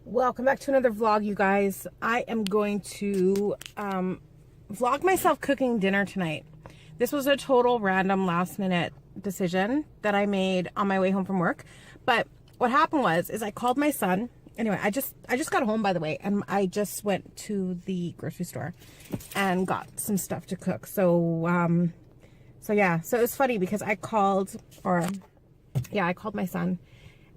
Welcome back to another vlog, you guys. I am going to vlog myself cooking dinner tonight. This was a total random last minute decision that I made on my way home from work. But what happened was I called my son. Anyway, I just got home, by the way, and I just went to the grocery store and got some stuff to cook. So yeah, so it was funny because I called my son.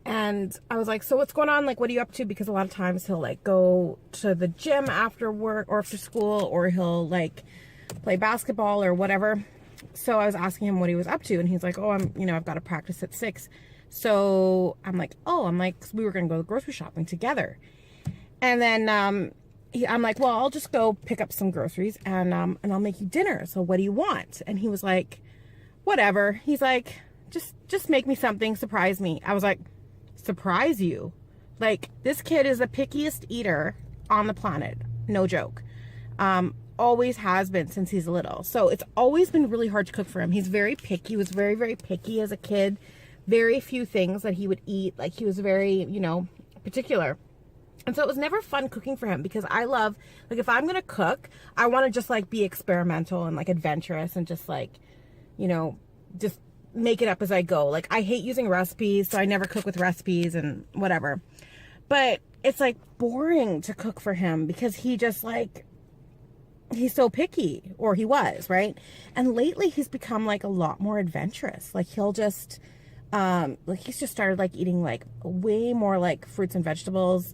And I was like, so what's going on? Like, what are you up to? Because a lot of times he'll like go to the gym after work or after school, or he'll like play basketball or whatever. So I was asking him what he was up to, and he's like, oh, I've got to practice at 6. So I'm like, we were going to go grocery shopping together. And then I'm like, well, I'll just go pick up some groceries and I'll make you dinner. So what do you want? And he was like, whatever. He's like, just make me something, surprise me. I was like, surprise you? Like, this kid is the pickiest eater on the planet, no joke. Always has been since he's little, so it's always been really hard to cook for him. He's very picky. He was very, very picky as a kid. Very few things that he would eat. Like, he was very, particular. And so it was never fun cooking for him, because I love, like, if I'm gonna cook, I want to just like be experimental and like adventurous and just like, just make it up as I go. Like, I hate using recipes, so I never cook with recipes and whatever. But it's like boring to cook for him because he just like, he's so picky, or he was, right? And lately he's become like a lot more adventurous. Like, he'll just he's just started like eating like way more like fruits and vegetables.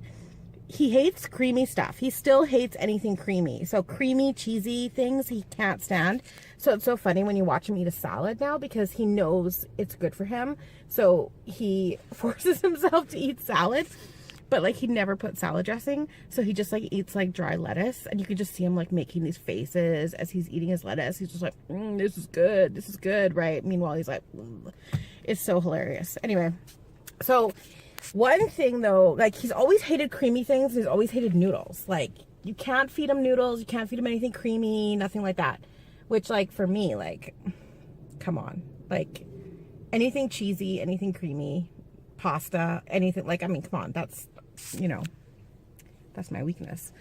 He hates creamy stuff. He still hates anything creamy. So creamy, cheesy things he can't stand. So it's so funny when you watch him eat a salad now, because he knows it's good for him. So he forces himself to eat salad, but like he never put salad dressing. So he just like eats like dry lettuce, and you can just see him like making these faces as he's eating his lettuce. He's just like, this is good. This is good, right? Meanwhile, he's like, it's so hilarious. Anyway, so one thing though, like, he's always hated creamy things. He's always hated noodles. Like, you can't feed him noodles. You can't feed him anything creamy, nothing like that. Which, like, for me, like, come on. Like, anything cheesy, anything creamy, pasta, anything, like, I mean, come on. That's, that's my weakness.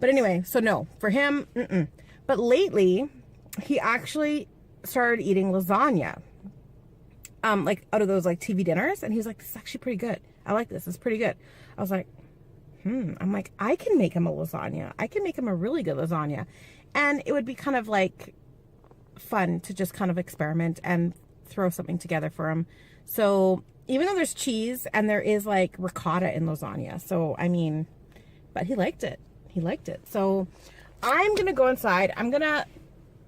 But anyway, so no, for him, But lately, he actually started eating lasagna. Like, out of those like TV dinners, and he was like, this is actually pretty good. I like this. It's pretty good. I was like, I'm like, I can make him a lasagna. I can make him a really good lasagna. And it would be kind of like fun to just kind of experiment and throw something together for him. So even though there's cheese and there is like ricotta in lasagna, so I mean, but he liked it. He liked it. So I'm going to go inside. I'm going to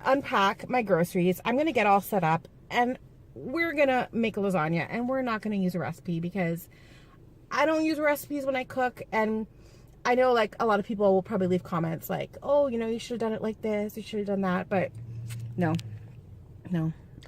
unpack my groceries. I'm going to get all set up, and we're going to make a lasagna, and we're not going to use a recipe because I don't use recipes when I cook. And I know like a lot of people will probably leave comments like, oh, you should have done it like this, you should have done that. But no,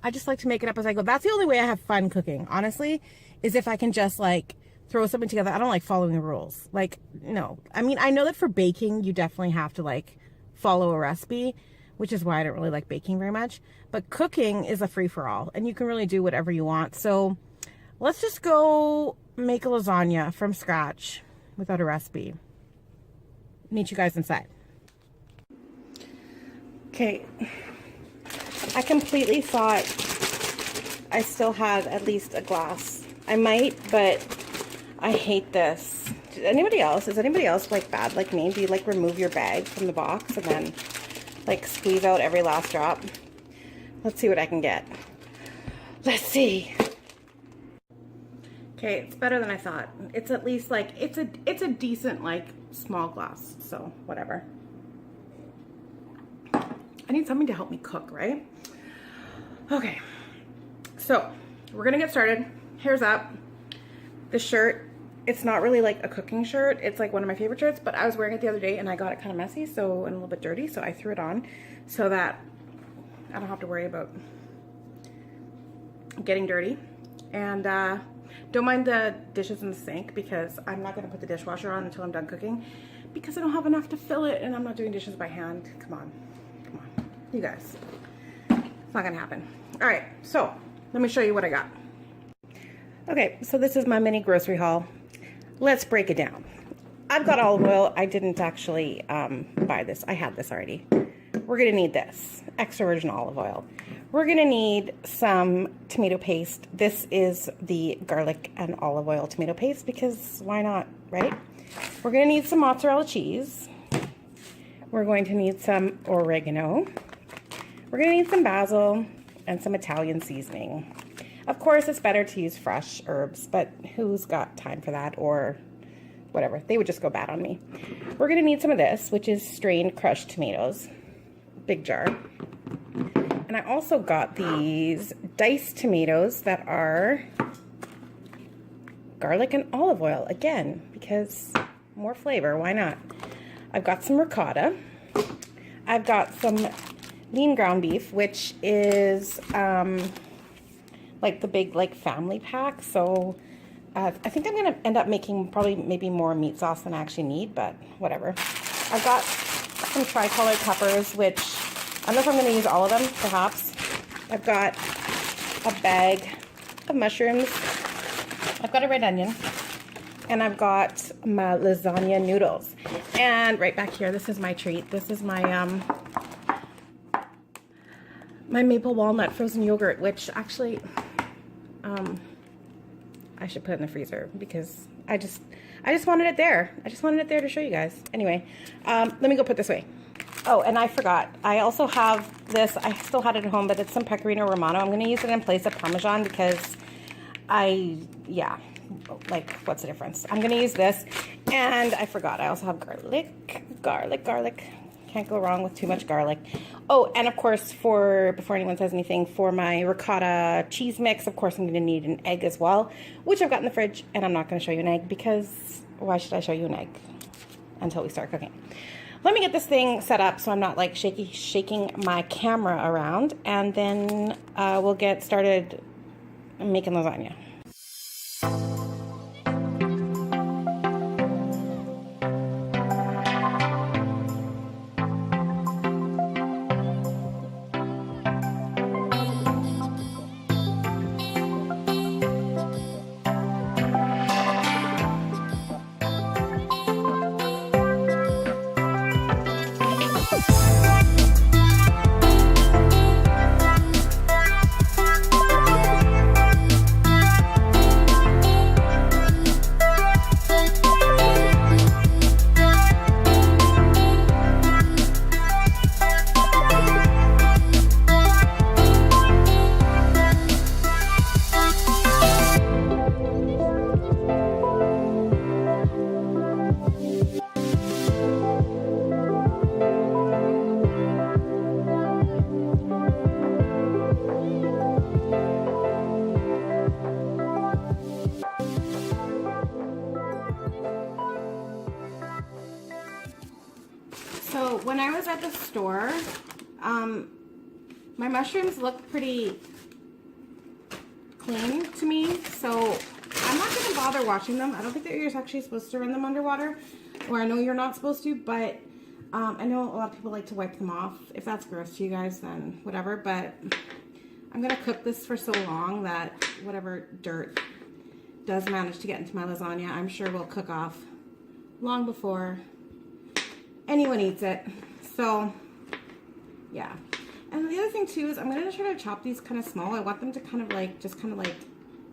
I just like to make it up as I go. That's the only way I have fun cooking, honestly, is if I can just like throw something together. I don't like following the rules. Like, no, I mean, I know that for baking, you definitely have to like follow a recipe, which is why I don't really like baking very much. But cooking is a free-for-all, and you can really do whatever you want. So let's just go make a lasagna from scratch without a recipe. Meet you guys inside. Okay, I completely thought I still had at least a glass. I might, but I hate this. Is anybody else like bad like me? Do you like remove your bag from the box and then like squeeze out every last drop? Let's see what I can get. Let's see. Okay, it's better than I thought. It's at least like, it's a decent like small glass, so whatever. I need something to help me cook, right? Okay, so we're gonna get started. Hair's up. The shirt, it's not really like a cooking shirt. It's like one of my favorite shirts, but I was wearing it the other day and I got it kind of messy, and a little bit dirty, so I threw it on so that I don't have to worry about getting dirty. And don't mind the dishes in the sink, because I'm not going to put the dishwasher on until I'm done cooking, because I don't have enough to fill it, and I'm not doing dishes by hand. Come on, you guys. It's not going to happen. All right, so let me show you what I got. Okay, so this is my mini grocery haul. Let's break it down. I've got olive oil. I didn't actually buy this. I had this already. We're gonna need this extra virgin olive oil. We're gonna need some tomato paste. This is the garlic and olive oil tomato paste because why not, right? We're gonna need some mozzarella cheese. We're going to need some oregano. We're gonna need some basil and some Italian seasoning. Of course, it's better to use fresh herbs, but who's got time for that, or whatever. They would just go bad on me. We're gonna need some of this, which is strained crushed tomatoes. Big jar. And I also got these diced tomatoes that are garlic and olive oil, again, because more flavor, why not? I've got some ricotta. I've got some lean ground beef, which is like the big family pack. So I think I'm gonna end up making probably maybe more meat sauce than I actually need, but whatever. I've got some tricolored peppers, which I don't know if I'm gonna use all of them, perhaps. I've got a bag of mushrooms. I've got a red onion, and I've got my lasagna noodles. And right back here, this is my treat. This is my my maple walnut frozen yogurt, which actually I should put in the freezer because I just wanted it there. I just wanted it there to show you guys. Anyway, let me go put this away. Oh, and I forgot. I also have this. I still had it at home, but it's some Pecorino Romano. I'm going to use it in place of Parmesan because yeah, like, what's the difference? I'm going to use this. And I forgot. I also have garlic. Can't go wrong with too much garlic. Oh, and of course, before anyone says anything, for my ricotta cheese mix, of course, I'm going to need an egg as well, which I've got in the fridge, and I'm not going to show you an egg because why should I show you an egg until we start cooking? Let me get this thing set up so I'm not like shaking my camera around, and then we'll get started making lasagna. So when I was at the store, my mushrooms look pretty clean to me, so I'm not going to bother washing them. I don't think that you're actually supposed to run them underwater, or I know you're not supposed to, but I know a lot of people like to wipe them off. If that's gross to you guys, then whatever, but I'm going to cook this for so long that whatever dirt does manage to get into my lasagna, I'm sure will cook off long before anyone eats it. So yeah. And the other thing too is I'm going to try to chop these kind of small. I want them to kind of like just kind of like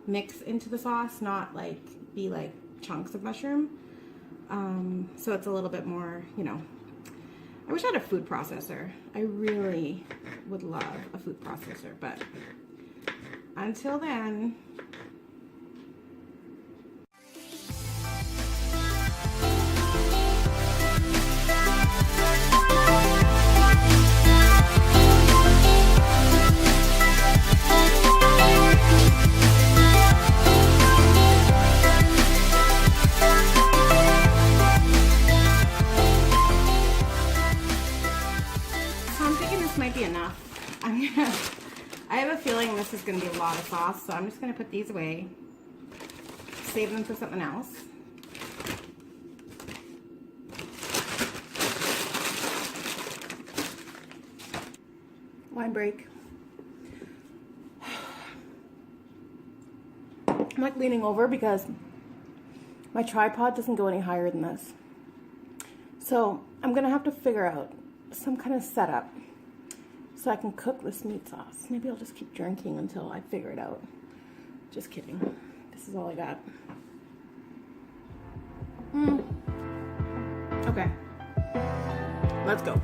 mix into the sauce, not like be like chunks of mushroom. So it's a little bit more, you know. I wish I had a food processor. I really would love a food processor, but until then, might be enough. I have a feeling this is going to be a lot of sauce, so I'm just going to put these away, save them for something else. Wine break. I'm like leaning over because my tripod doesn't go any higher than this. So I'm gonna have to figure out some kind of setup so I can cook this meat sauce. Maybe I'll just keep drinking until I figure it out. Just kidding. This is all I got. Okay. Let's go.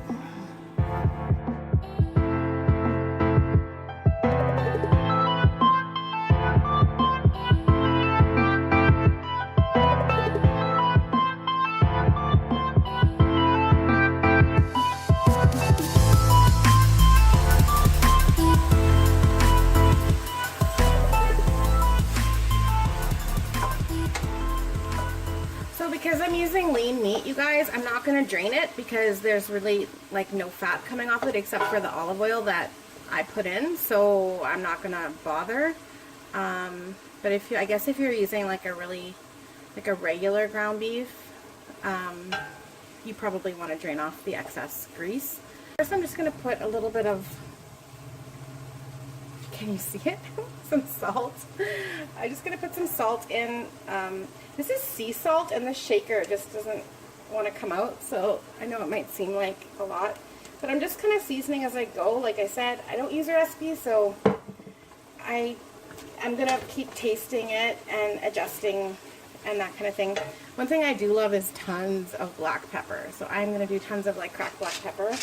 Because I'm using lean meat, you guys, I'm not going to drain it because there's really like no fat coming off it except for the olive oil that I put in, so I'm not going to bother. But if you, I guess if you're using like a regular ground beef, you probably want to drain off the excess grease. First I'm just going to put a little bit of, can you see it? Some salt. I'm just going to put some salt in. This is sea salt, and the shaker just doesn't want to come out, so I know it might seem like a lot, but I'm just kind of seasoning as I go. Like I said, I don't use a recipe, so I'm going to keep tasting it and adjusting and that kind of thing. One thing I do love is tons of black pepper, so I'm going to do tons of like cracked black pepper.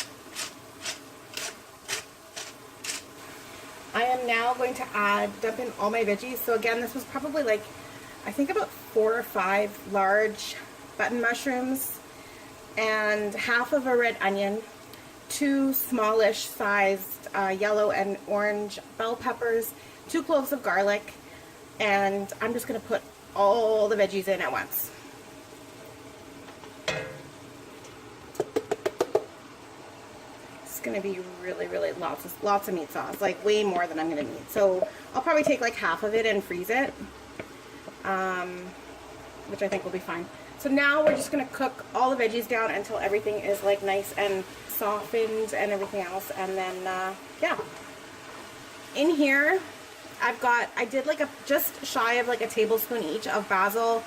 I am now going to dump in all my veggies. So again, this was probably like, I think about 4 or 5 large button mushrooms and half of a red onion, 2 smallish sized yellow and orange bell peppers, 2 cloves of garlic, and I'm just going to put all the veggies in at once. It's going to be really lots of meat sauce, like way more than I'm going to need. So I'll probably take like half of it and freeze it. Which I think will be fine. So now we're just going to cook all the veggies down until everything is like nice and softened and everything else, and then yeah. In here I did like just shy of like a tablespoon each of basil,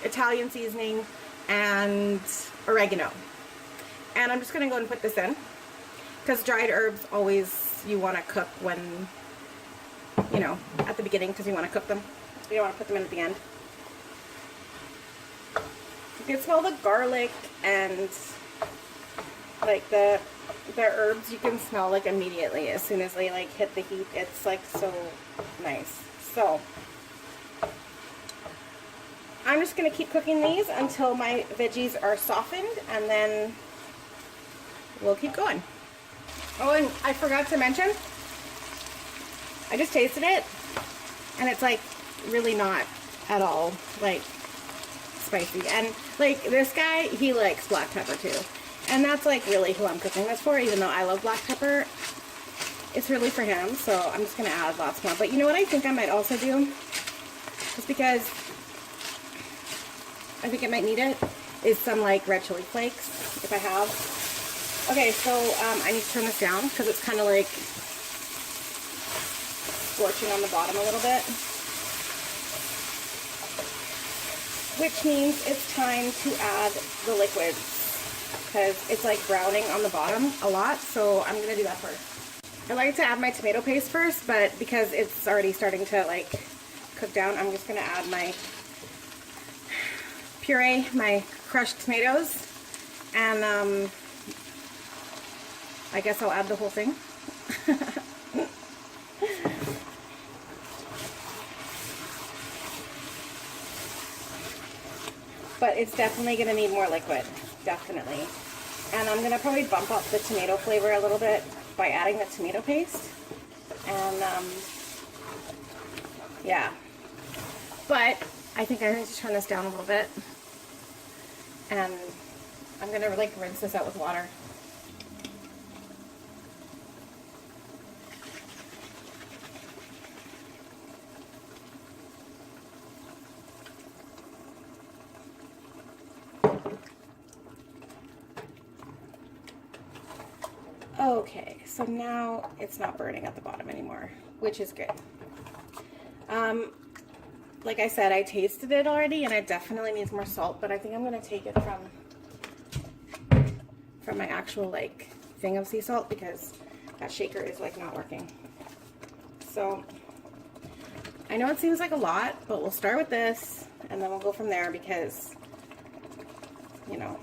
Italian seasoning, and oregano, and I'm just going to go and put this in because dried herbs always you want to cook when, you know, at the beginning, because you want to cook them. You don't want to put them in at the end. You can smell the garlic and like the herbs. You can smell like immediately as soon as they like hit the heat. It's like so nice. So I'm just going to keep cooking these until my veggies are softened, and then we'll keep going. Oh, and I forgot to mention, I just tasted it, and it's like really not at all like spicy. And like this guy, he likes black pepper too, and that's like really who I'm cooking this for. Even though I love black pepper, it's really for him, so I'm just gonna add lots more. But you know what I think I might also do, just because I think it might need it, is some like red chili flakes if I have. Okay, so I need to turn this down because it's kind of like scorching on the bottom a little bit, which means it's time to add the liquids because it's like browning on the bottom a lot, so I'm going to do that first. I like to add my tomato paste first, but because it's already starting to like cook down, I'm just going to add my puree, my crushed tomatoes, and I guess I'll add the whole thing. But it's definitely going to need more liquid, definitely. And I'm going to probably bump up the tomato flavor a little bit by adding the tomato paste. And yeah. But I think I need to turn this down a little bit. And I'm going to like rinse this out with water. Okay, so now it's not burning at the bottom anymore, which is good. like I said, I tasted it already and it definitely needs more salt, but I think I'm going to take it from my actual like thing of sea salt because that shaker is like not working. So I know it seems like a lot, but we'll start with this and then we'll go from there because, you know,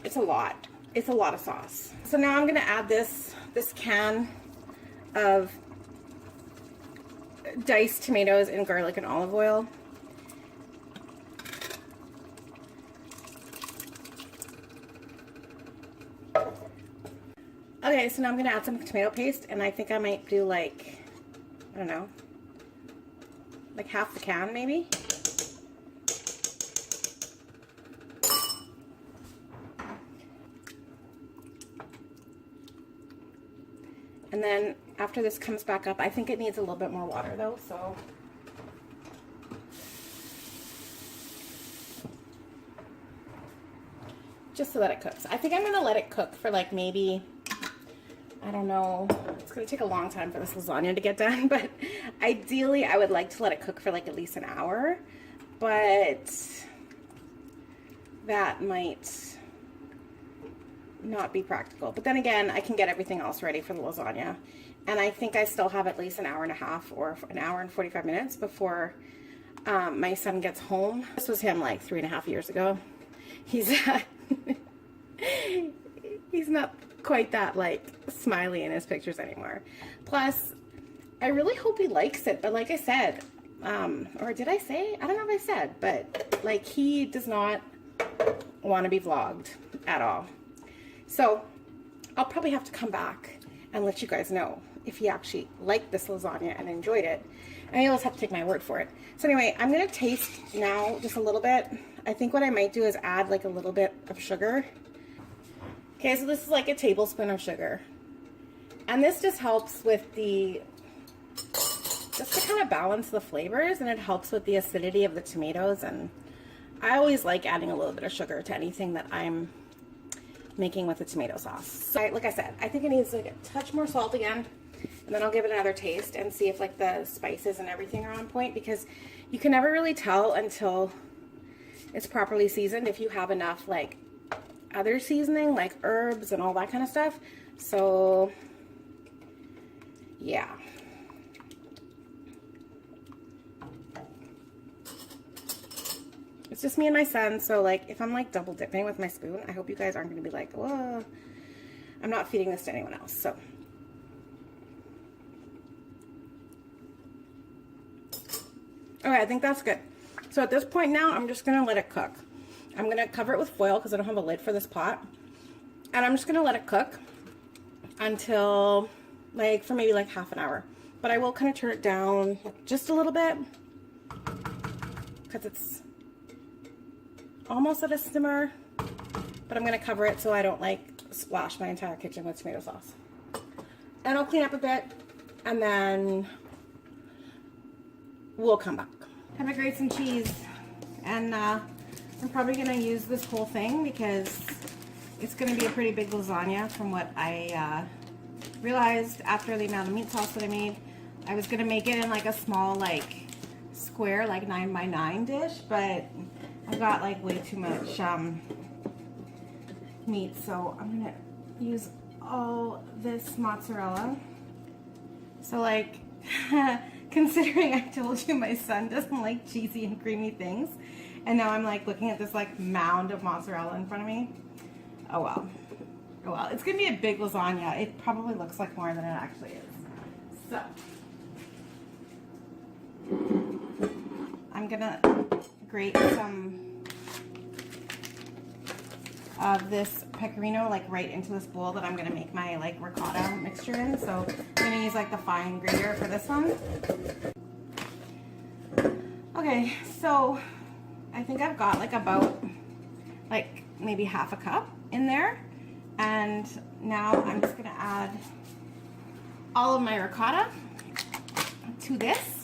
it's a lot. It's a lot of sauce. So now I'm going to add this can of diced tomatoes and garlic and olive oil. Okay, so now I'm going to add some tomato paste, and I think I might do like, I don't know, like half the can maybe. And then after this comes back up, I think it needs a little bit more water though, so. Just so that it cooks. I think I'm gonna let it cook for like maybe, I don't know, it's gonna take a long time for this lasagna to get done, but ideally I would like to let it cook for like at least an hour, but that might not be practical. But then again, I can get everything else ready for the lasagna. And I think I still have at least an hour and a half or an hour and 45 minutes before my son gets home. This was him like 3.5 years ago. He's he's not quite that like smiley in his pictures anymore. Plus, I really hope he likes it. But like I said, or did I say? I don't know if I said, but like he does not want to be vlogged at all. So I'll probably have to come back and let you guys know if he actually liked this lasagna and enjoyed it. And you'll just have to take my word for it. So anyway, I'm going to taste now just a little bit. I think what I might do is add like a little bit of sugar. Okay, so this is like a tablespoon of sugar. And this just helps with the, just to kind of balance the flavors, and it helps with the acidity of the tomatoes. And I always like adding a little bit of sugar to anything that I'm making with the tomato sauce. So like I said, I think it needs like a touch more salt again, and then I'll give it another taste and see if like the spices and everything are on point, because you can never really tell until it's properly seasoned if you have enough like other seasoning like herbs and all that kind of stuff. So yeah. It's just me and my son, so like if I'm like double dipping with my spoon, I hope you guys aren't going to be like, whoa, I'm not feeding this to anyone else. So okay, I think that's good. So at this point now, I'm just going to let it cook. I'm going to cover it with foil because I don't have a lid for this pot, and I'm just going to let it cook until like for maybe like half an hour. But I will kind of turn it down just a little bit because it's almost at a simmer, but I'm going to cover it so I don't like splash my entire kitchen with tomato sauce. And I'll clean up a bit, and then we'll come back. I'm going to grate some cheese, and I'm probably going to use this whole thing because it's going to be a pretty big lasagna from what I realized after the amount of meat sauce that I made. I was going to make it in like a small like square like 9x9 dish, but I got like way too much meat, so I'm gonna use all this mozzarella. So like, considering I told you my son doesn't like cheesy and creamy things, and now I'm like looking at this like mound of mozzarella in front of me. Oh well. Oh well. It's gonna be a big lasagna. It probably looks like more than it actually is. So I'm gonna grate some of this pecorino like right into this bowl that I'm gonna make my like ricotta mixture in. So I'm gonna use like the fine grater for this one. Okay, so I think I've got like about like maybe half a cup in there, and now I'm just gonna add all of my ricotta to this.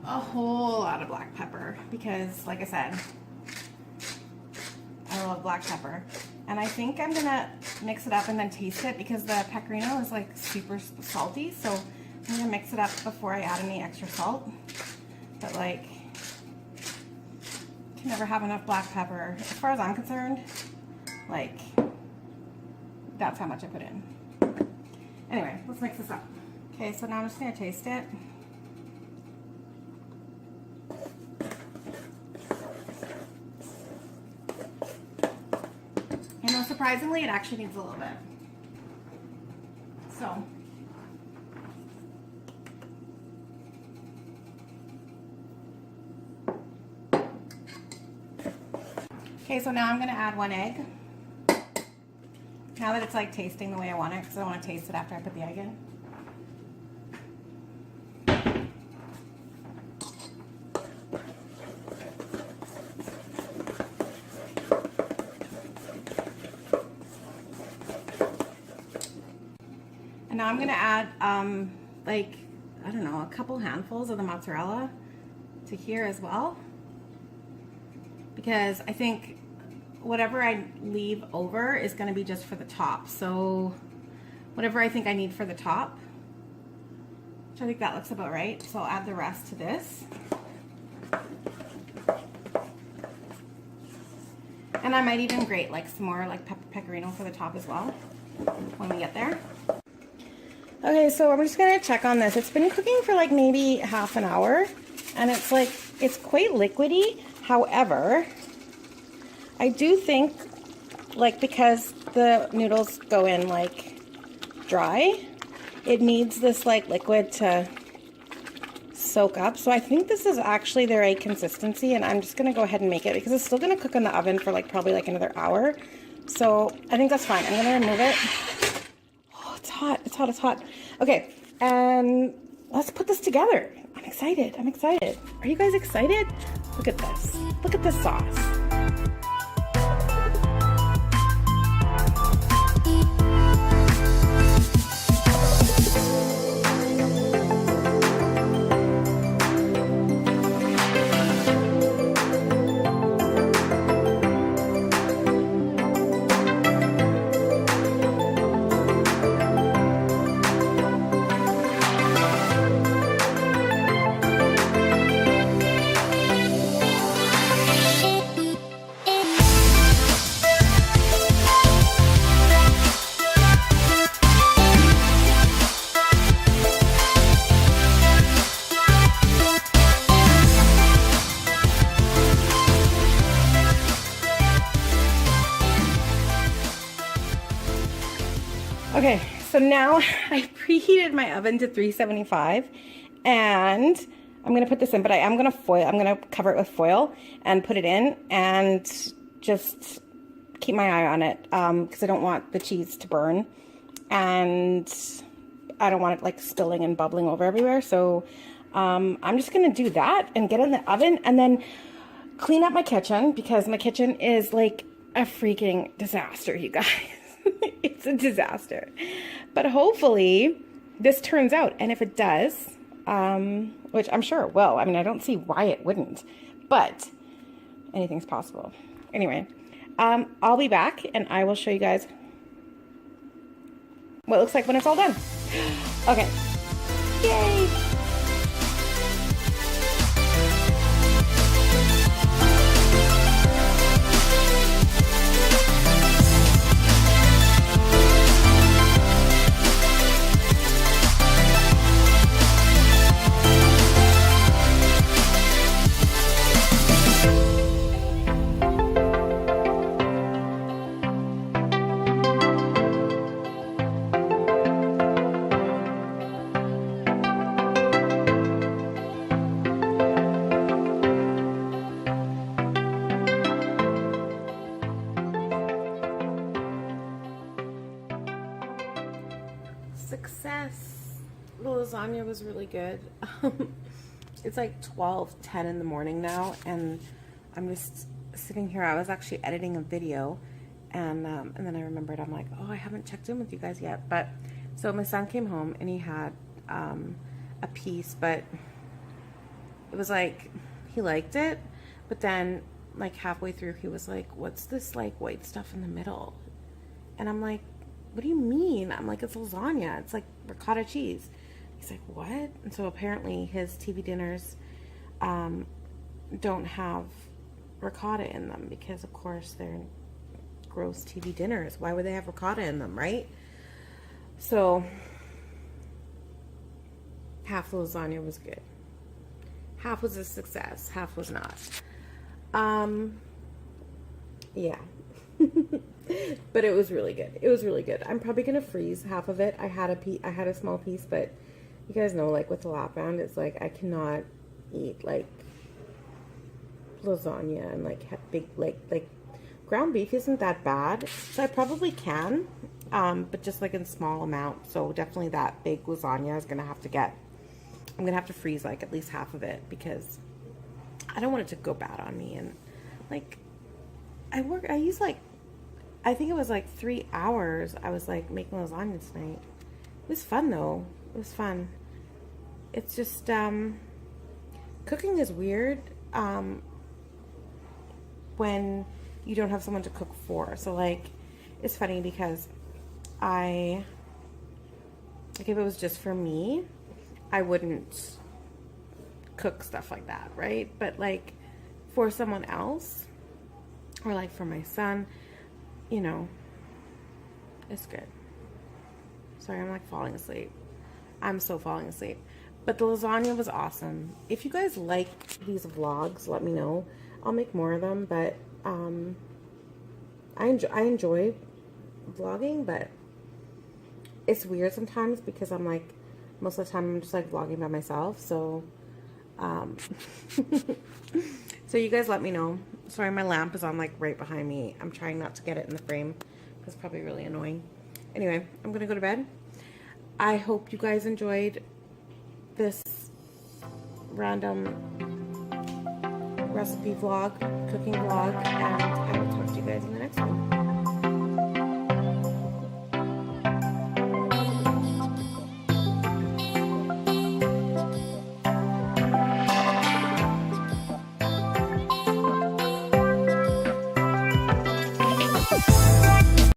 A whole lot of black pepper because, like I said, I love black pepper. And I think I'm gonna mix it up and then taste it because the pecorino is like super salty. So I'm gonna mix it up before I add any extra salt. But like, you can never have enough black pepper. As far as I'm concerned, like, that's how much I put in. Anyway, let's mix this up. Okay, so now I'm just gonna taste it. You know, surprisingly, it actually needs a little bit. So, okay, so now I'm gonna add 1 egg. Now that it's like tasting the way I want it, because I want to taste it after I put the egg in. And now I'm gonna add like, I don't know, a couple handfuls of the mozzarella to here as well, because I think whatever I leave over is going to be just for the top. So whatever I think I need for the top, which I think that looks about right. So I'll add the rest to this. And I might even grate like some more like pecorino for the top as well when we get there. Okay, so I'm just going to check on this. It's been cooking for like maybe half an hour, and it's like, it's quite liquidy. However, I do think, like, because the noodles go in like dry, it needs this like liquid to soak up. So I think this is actually the right consistency, and I'm just gonna go ahead and make it because it's still gonna cook in the oven for like probably like another hour. So I think that's fine. I'm gonna remove it. Oh, it's hot, it's hot, it's hot. Okay, and let's put this together. I'm excited, I'm excited. Are you guys excited? Look at this, look at this sauce. Okay, so now I preheated my oven to 375, and I'm gonna put this in, but I am gonna cover it with foil and put it in and just keep my eye on it because I don't want the cheese to burn, and I don't want it like spilling and bubbling over everywhere. So I'm just gonna do that and get in the oven and then clean up my kitchen, because my kitchen is like a freaking disaster, you guys. It's a disaster, but hopefully this turns out, and if it does, which I'm sure it will, I mean, I don't see why it wouldn't, but anything's possible. Anyway, I'll be back and I will show you guys what it looks like when it's all done. Okay, yay! Success. The lasagna was really good. It's like 12:10 in the morning now, and I'm just sitting here. I was actually editing a video, and then I remembered, I'm like, oh, I haven't checked in with you guys yet. But so my son came home and he had a piece, but it was like, he liked it, but then like halfway through, he was like, what's this like white stuff in the middle? And I'm like, what do you mean? I'm like, it's lasagna. It's like ricotta cheese. He's like, what? And so apparently his TV dinners don't have ricotta in them because, of course, they're gross TV dinners. Why would they have ricotta in them, right? So half the lasagna was good. Half was a success. Half was not. Yeah. But it was really good. It was really good. I'm probably gonna freeze half of it. I had a small piece, but you guys know, like with the lap band, it's like I cannot eat like lasagna and like big like ground beef isn't that bad, so I probably can, but just like in small amount. So definitely that big lasagna is gonna have to get. I'm gonna have to freeze like at least half of it because I don't want it to go bad on me. And like I use like, I think it was like 3 hours I was like making lasagna tonight. It was fun though. It was fun. It's just cooking is weird when you don't have someone to cook for. So like it's funny because like if it was just for me, I wouldn't cook stuff like that, right? But like for someone else, or like for my son, you know, it's good. Sorry, I'm like falling asleep. I'm so falling asleep. But the lasagna was awesome. If you guys like these vlogs, let me know. I'll make more of them, but I enjoy vlogging, but it's weird sometimes because I'm like, most of the time I'm just like vlogging by myself. So so you guys let me know. Sorry, my lamp is on like right behind me. I'm trying not to get it in the frame because it's probably really annoying. Anyway, I'm gonna go to bed. I hope you guys enjoyed this random recipe vlog, cooking vlog, and I will talk to you guys in the next one.